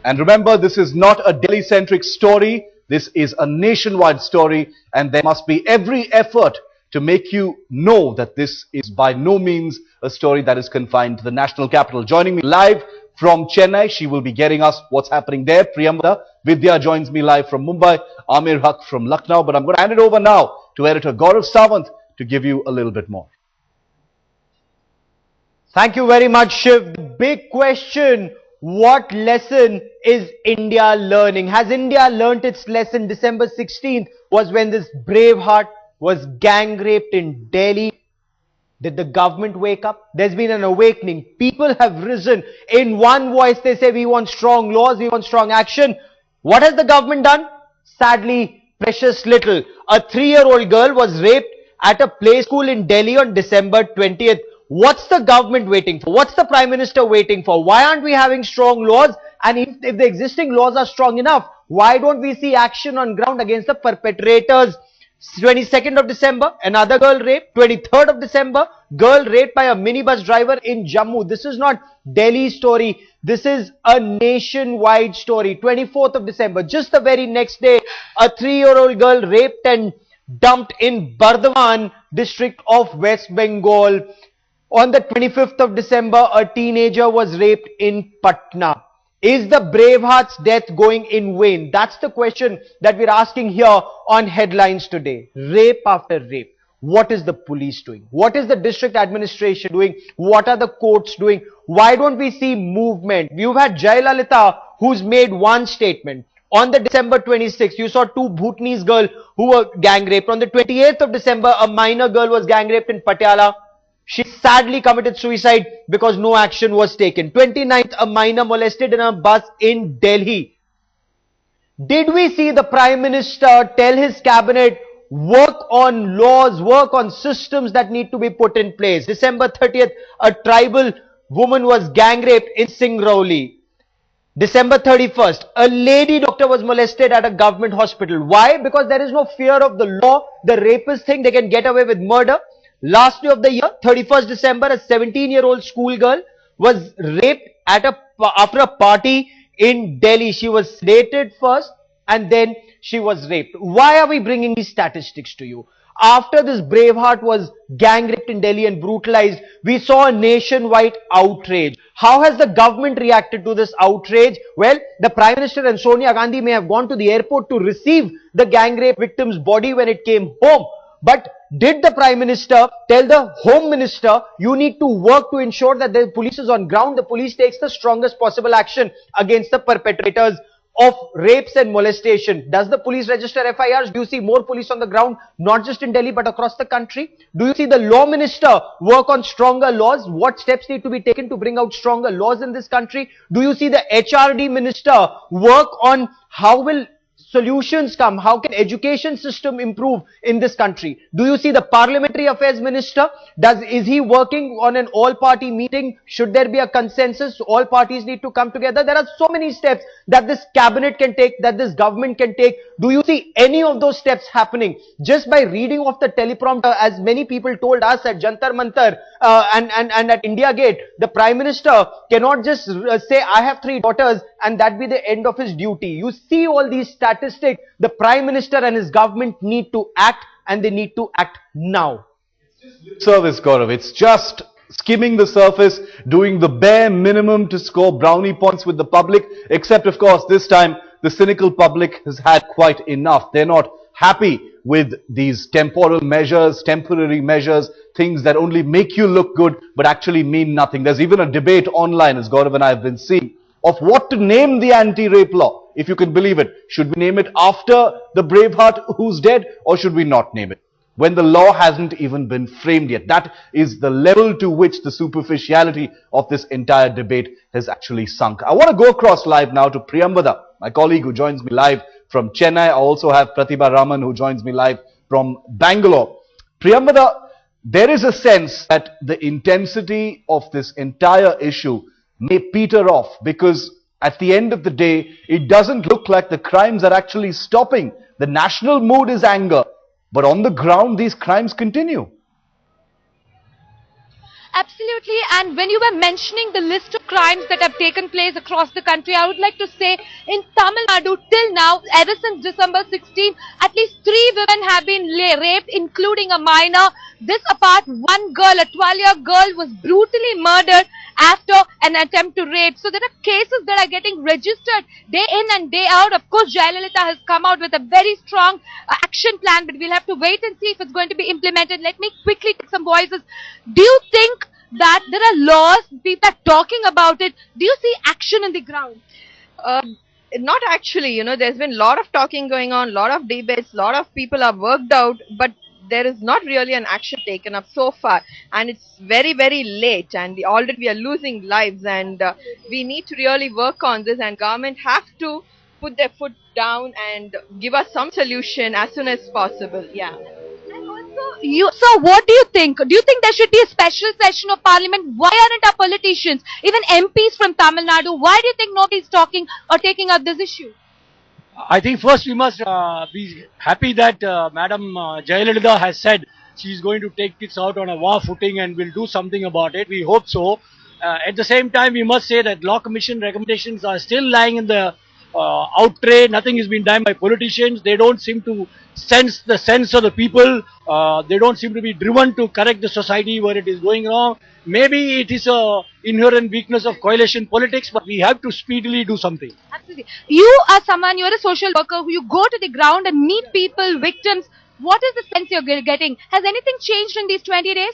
And remember, this is not a Delhi-centric story. This is a nationwide story, and there must be every effort to make you know that this is by no means a story that is confined to the national capital. Joining me live from Chennai, she will be getting us what's happening there. Priyambada. Vidya joins me live from Mumbai. Amir Haq from Lucknow. But I'm going to hand it over now to editor Gaurav Sawant to give you a little bit more. Thank you very much, Shiv. The big question: what lesson is India learning? Has India learnt its lesson? December 16th was when this brave heart was gang raped in Delhi. Did the government wake up? There's been an awakening. People have risen. In one voice, they say we want strong laws, we want strong action. What has the government done? Sadly, precious little. A 3-year-old girl was raped at a play school in Delhi on December 20th. What's the government waiting for? What's the Prime Minister waiting for? Why aren't we having strong laws? And if the existing laws are strong enough, why don't we see action on ground against the perpetrators? 22nd of December, another girl raped. 23rd of December, girl raped by a minibus driver in Jammu. This is not Delhi story. This is a nationwide story. 24th of December, just the very next day, a 3-year-old girl raped and dumped in Bardhaman district of West Bengal. On the 25th of December, a teenager was raped in Patna. Is the Braveheart's death going in vain? That's the question that we're asking here on Headlines today. Rape after rape. What is the police doing? What is the district administration doing? What are the courts doing? Why don't we see movement? You've had Jayalalitha, who's made one statement. On the December 26th, you saw 2 Bhutanese girls who were gang raped. On the 28th of December, a minor girl was gang raped in Patiala. She sadly committed suicide because no action was taken. 29th, a minor molested in a bus in Delhi. Did we see the Prime Minister tell his cabinet, work on laws, work on systems that need to be put in place? December 30th, a tribal woman was gang raped in Singrauli. December 31st, a lady doctor was molested at a government hospital. Why? Because there is no fear of the law. The rapists think they can get away with murder. Last day of the year, 31st December, a 17-year-old schoolgirl was raped after a party in Delhi. She was sedated first and then she was raped. Why are we bringing these statistics to you? After this Braveheart was gang raped in Delhi and brutalized, we saw a nationwide outrage. How has the government reacted to this outrage? Well, the Prime Minister and Sonia Gandhi may have gone to the airport to receive the gang rape victim's body when it came home. But did the Prime Minister tell the Home Minister, you need to work to ensure that the police is on ground, the police takes the strongest possible action against the perpetrators of rapes and molestation? Does the police register FIRs? Do you see more police on the ground, not just in Delhi but across the country? Do you see the Law Minister work on stronger laws? What steps need to be taken to bring out stronger laws in this country? Do you see the HRD Minister work on how will solutions come? How can education system improve in this country? Do you see the Parliamentary Affairs Minister? Is he working on an all-party meeting? Should there be a consensus? All parties need to come together. There are so many steps that this cabinet can take, that this government can take. Do you see any of those steps happening? Just by reading off the teleprompter, as many people told us at Jantar Mantar and at India Gate, the Prime Minister cannot just say, I have 3 daughters, and that be the end of his duty. You see all these statistics. The Prime Minister and his government need to act, and they need to act now. Service, Gaurav. It's just skimming the surface, doing the bare minimum to score brownie points with the public, except of course this time the cynical public has had quite enough. They're not happy with these temporal measures, temporary measures, things that only make you look good but actually mean nothing. There's even a debate online, as Gaurav and I have been seeing, of what to name the anti-rape law, if you can believe it. Should we name it after the Braveheart who's dead, or should we not name it? When the law hasn't even been framed yet. That is the level to which the superficiality of this entire debate has actually sunk. I want to go across live now to Priyambada, my colleague who joins me live from Chennai. I also have Pratibha Raman who joins me live from Bangalore. Priyambada, there is a sense that the intensity of this entire issue may peter off because At the end of the day, it doesn't look like the crimes are actually stopping. The national mood is anger, but on the ground, these crimes continue. Absolutely, and when you were mentioning the list of crimes that have taken place across the country, I would like to say in Tamil Nadu till now, ever since December 16, at least 3 women have been raped, including a minor. This apart, one girl, a 12-year girl, was brutally murdered after an attempt to rape. So there are cases that are getting registered day in and day out. Of course, Jayalalitha has come out with a very strong action plan, but we'll have to wait and see if it's going to be implemented. Let me quickly take some voices. Do you think that there are laws, people are talking about it? Do you see action in the ground? Not actually, there's been a lot of talking going on, a lot of debates, a lot of people are worked out, but there is not really an action taken up so far, and it's very, very late, and already we are losing lives, and we need to really work on this, and government have to put their foot down and give us some solution as soon as possible. Yeah. So what do you think? Do you think there should be a special session of parliament? Why aren't our politicians, even MPs from Tamil Nadu, why do you think nobody's talking or taking up this issue? I think first we must be happy that Madam Jayalalitha has said she is going to take it out on a war footing and will do something about it. We hope so. At the same time, we must say that Law Commission recommendations are still lying in the out tray. Nothing has been done by politicians. They don't seem to sense the sense of the people. They don't seem to be driven to correct the society where it is going wrong. Maybe it is a inherent weakness of coalition politics, but we have to speedily do something. Absolutely. You are someone, you're a social worker, you go to the ground and meet people, victims. What is the sense you're getting? Has anything changed in these 20 days?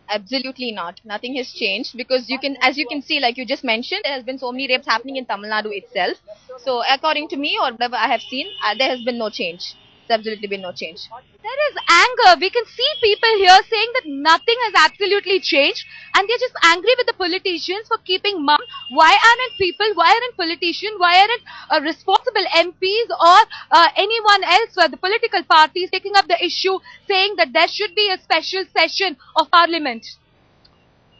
Absolutely not. Nothing has changed, because as you can see, like you just mentioned, there has been so many rapes happening in Tamil Nadu itself. So according to me, or whatever I have seen, there has been no change. There's absolutely been no change. There is anger. We can see people here saying that nothing has absolutely changed, and they're just angry with the politicians for keeping mum. Why aren't politicians, why aren't responsible MPs or anyone else, the political parties, taking up the issue, saying that there should be a special session of parliament?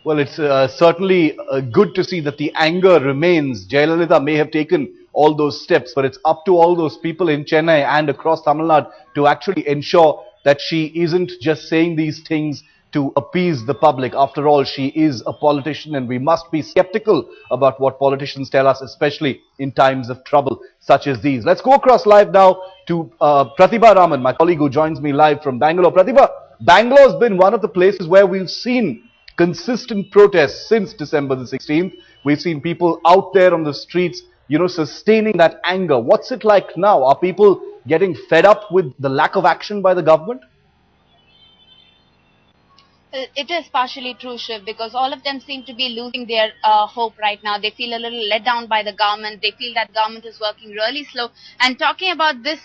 Well, it's certainly good to see that the anger remains. Jayalalitha may have taken all those steps, but it's up to all those people in Chennai and across Tamil Nadu to actually ensure that she isn't just saying these things to appease the public. After all, she is a politician, and we must be skeptical about what politicians tell us, especially in times of trouble such as these. Let's go across live now to Pratibha Raman, my colleague who joins me live from Bangalore. Pratibha, Bangalore has been one of the places where we've seen consistent protests since December the 16th. We've seen people out there on the streets, sustaining that anger. What's it like now? Are people getting fed up with the lack of action by the government? It is partially true, Shiv, because all of them seem to be losing their hope right now. They feel a little let down by the government. They feel that government is working really slow. And talking about this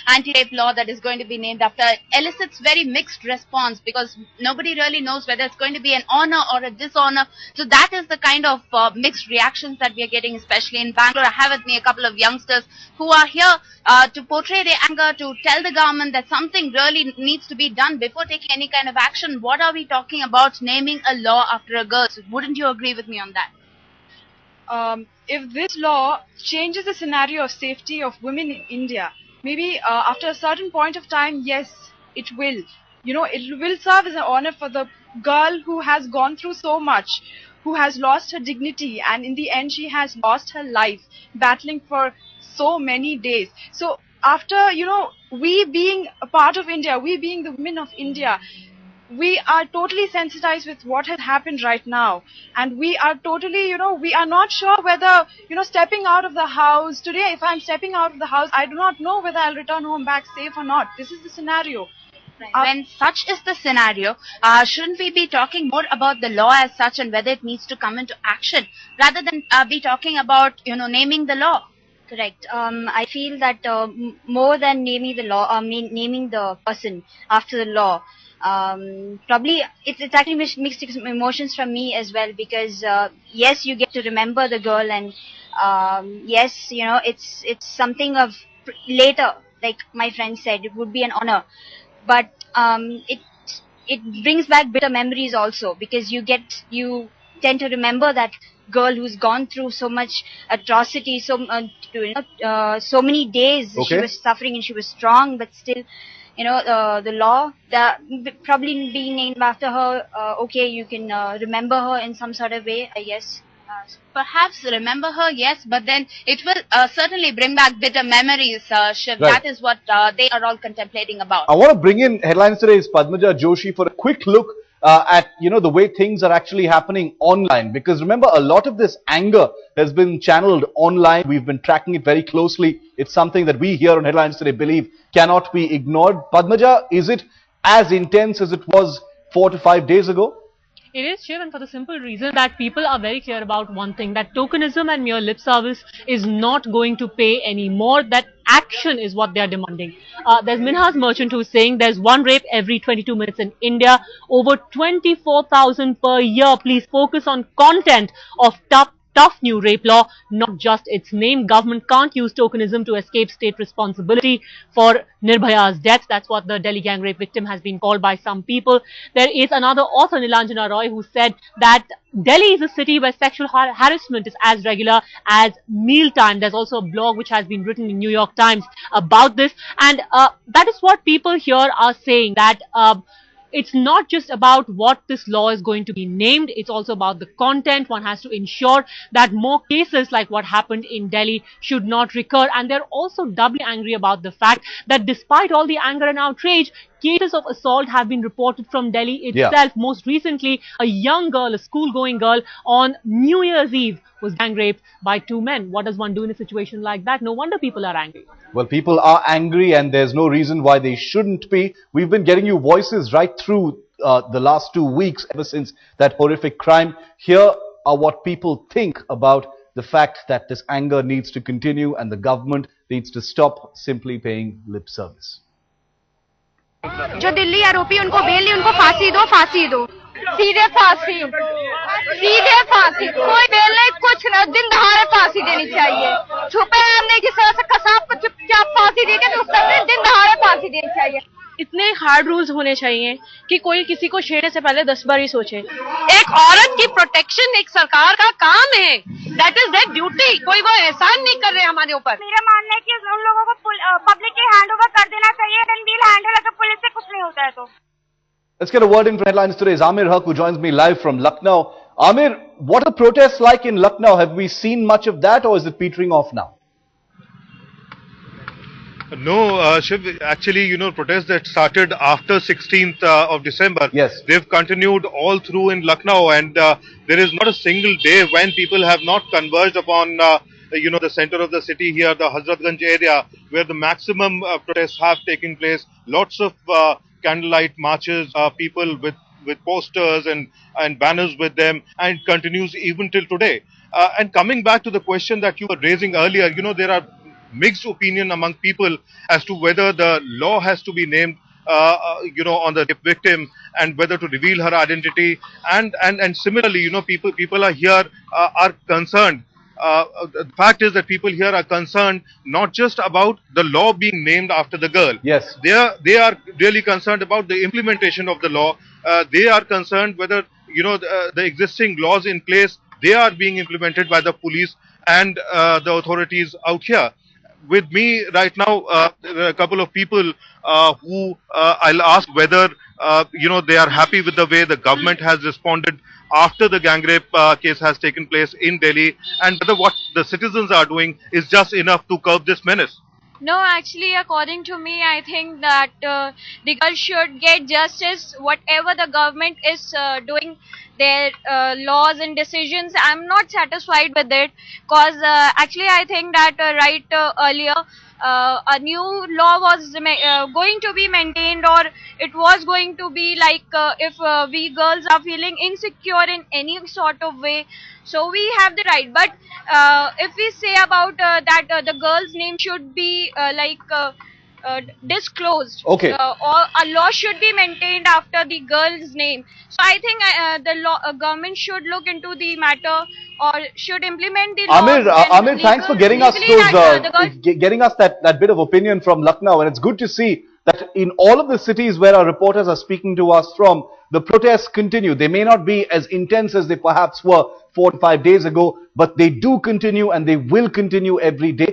anti-rape law that is going to be named after elicits very mixed response, because nobody really knows whether it's going to be an honor or a dishonor. So that is the kind of mixed reactions that we are getting, especially in Bangalore. I have with me a couple of youngsters who are here to portray their anger, to tell the government that something really needs to be done before taking any kind of action. What are we talking about naming a law after a girl? So wouldn't you agree with me on that? If this law changes the scenario of safety of women in India, maybe after a certain point of time, yes, it will. It will serve as an honor for the girl who has gone through so much, who has lost her dignity, and in the end she has lost her life battling for so many days. So after, we being a part of India, we being the women of India, we are totally sensitized with what has happened right now, and we are totally, we are not sure whether, stepping out of the house today, if I'm stepping out of the house, I do not know whether I'll return home back safe or not. This is the scenario. When such is the scenario, shouldn't we be talking more about the law as such and whether it needs to come into action, rather than be talking about, naming the law? Correct. I feel that more than naming the law, naming the person after the law, probably it's actually mixed emotions from me as well, because yes, you get to remember the girl, and yes, it's something of later, like my friend said, it would be an honor, but it brings back bitter memories also, because you tend to remember that girl who's gone through so much atrocity, so many days she was suffering, and she was strong, but still, the law that probably being named after her. Okay, you can remember her in some sort of way, I guess. Perhaps remember her, yes, but then it will certainly bring back bitter memories, Shiv. Right. That is what they are all contemplating about. I want to bring in Headlines Today's Padmaja Joshi for a quick look at, the way things are actually happening online. Because remember, a lot of this anger has been channeled online. We've been tracking it very closely. It's something that we here on Headlines Today believe cannot be ignored. Padmaja, is it as intense as it was 4 to 5 days ago? It is, Shiv, and for the simple reason that people are very clear about one thing, that tokenism and mere lip service is not going to pay anymore. That action is what they are demanding. There's Minhas Merchant who's saying there's one rape every 22 minutes in India, over 24,000 per year. Please focus on content of tough new rape law, not just its name. Government can't use tokenism to escape state responsibility for Nirbhaya's death. That's what the Delhi gang rape victim has been called by some people. There is another author, Nilanjana Roy, who said that Delhi is a city where sexual harassment is as regular as mealtime. There's also a blog which has been written in New York Times about this, and that is what people here are saying, that it's not just about what this law is going to be named, it's also about the content. One has to ensure that more cases like what happened in Delhi should not recur. And they're also doubly angry about the fact that despite all the anger and outrage, cases of assault have been reported from Delhi itself. Yeah. Most recently, a young girl, a school-going girl, on New Year's Eve was gang raped by 2 men. What does one do in a situation like that? No wonder people are angry. Well, people are angry, and there's no reason why they shouldn't be. We've been getting you voices right through the last 2 weeks, ever since that horrific crime. Here are what people think about the fact that this anger needs to continue and the government needs to stop simply paying lip service. जो दिल्ली आरोपी उनको bell नहीं, उनको फांसी दो सीधे फांसी कोई बेल नहीं, कुछ न, दिन दहाड़े फांसी देनी चाहिए। छुपे हमने जिस तरह से कसाब को चुपचाप फांसी दी थी, उस तरह से दिन दहाड़े फांसी देनी चाहिए। इतने हार्ड रूल्स होने चाहिए कि कोई किसी को छेड़ने से पहले 10 बार ही सोचे। एक औरत की प्रोटेक्शन एक सरकार का काम है, दैट इज देयर ड्यूटी। कोई वो एहसान नहीं कर रहे हमारे ऊपर। मेरा मानना है कि उन लोगों को पब्लिक के हैंड ओवर कर देना चाहिए, देन वील हैंडल, अगर पुलिस से कुछ नहीं होता है तो। Let's get a word in from Headlines Today's Amir Haq, who joins me live from Lucknow. Amir, what are protests like in Lucknow? Have we seen much of that, or is it petering off now? No, Shiv, actually, protests that started after 16th of December, yes, they've continued all through in Lucknow, and there is not a single day when people have not converged upon, the center of the city here, the Hazratganj area, where the maximum protests have taken place. Lots of candlelight marches, people with posters and banners with them, and it continues even till today. And coming back to the question that you were raising earlier, there are mixed opinion among people as to whether the law has to be named on the victim, and whether to reveal her identity, and similarly, people are here are concerned. The fact is that people here are concerned not just about the law being named after the girl. Yes, they are really concerned about the implementation of the law. They are concerned whether the existing laws in place, they are being implemented by the police and the authorities out here. With me right now, there are a couple of people who I'll ask whether they are happy with the way the government has responded after the gang rape case has taken place in Delhi, and whether what the citizens are doing is just enough to curb this menace. No, actually, according to me, I think that the girl should get justice. Whatever the government is doing, their laws and decisions, I'm not satisfied with it, because actually I think that earlier a new law was going to be maintained, or it was going to be like if we girls are feeling insecure in any sort of way, so we have the right. But if we say about that the girl's name should be disclosed, okay, or a law should be maintained after the girl's name. So I think the government should look into the matter, or should implement the law. Amir, thanks for getting us those, getting us that bit of opinion from Lucknow, and it's good to see that in all of the cities where our reporters are speaking to us from, the protests continue. They may not be as intense as they perhaps were 4 to 5 days ago, but they do continue and they will continue every day.